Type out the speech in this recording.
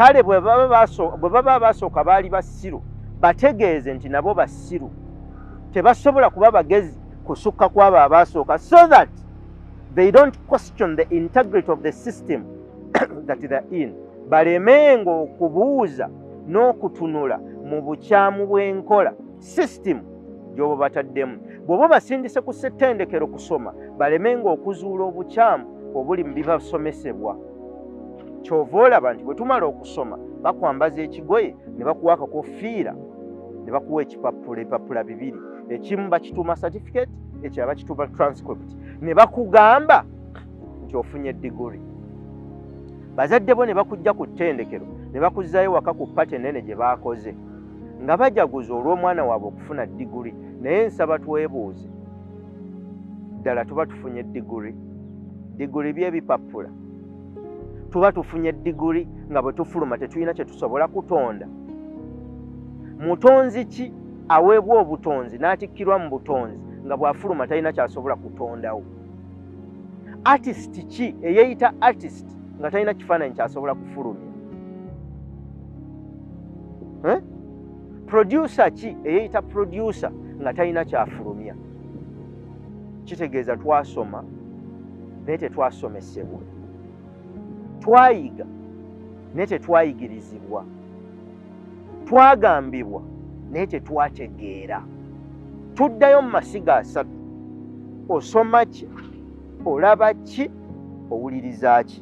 kale bwe baba basooka baali basiru bategeeze nti nabo basiru tebasobola kuba bagezi kusukka kwabo abasooka, so that they don't question the integrity of the system that they're in. Balemenga okubuuza n'okutunula mu bukyamu bw'enkola system gy'oba bataddemu. Bw'oba basindise ku ssettendekero kusoma balemenga okuzuula obukyamu obuli mu bibasomesebwa. Kyova olaba nti bwe tumala okusoma bakwambaza ekigoye ne bakuwa akakofiira ne bakuwa ebipapula bibiri, ekimu bakituuma certificate, ekirala bakituuma transcript, ne bakugamba nti ofunye diguri. Bazadde bo ne bakujja ku ttendekero ne bakuzzaayo waka ku pate ennene gye baakoze nga bajaguza olw'omwana waabwe okufuna diguri. Naye nsaba twebuuze, ddala tuba tufunye diguri? Diguri by'ebipapula. Tuba tufunye diguri nga bwe tufuluma tetulina kye tusobola kutonda? Mutonzi ki aweebwa obutonzi n'atikkirwa mu butonzi nga bw'afuluma talina ky'asobola kutondawo? Artist ki eyeeyita artist nga talina kifaananyi ky'asobola kufulumya? Producer ki eyeeyita producer nga talina ky'afulumya? Kitegeeza twasoma naye tetwasomesebwa, twayiga naye tetwayigirizibwa, twagambibwa naye tetwategeera. Tuddayo mu masiga asatu: osoma ki, olaba ki, owuliriza ki?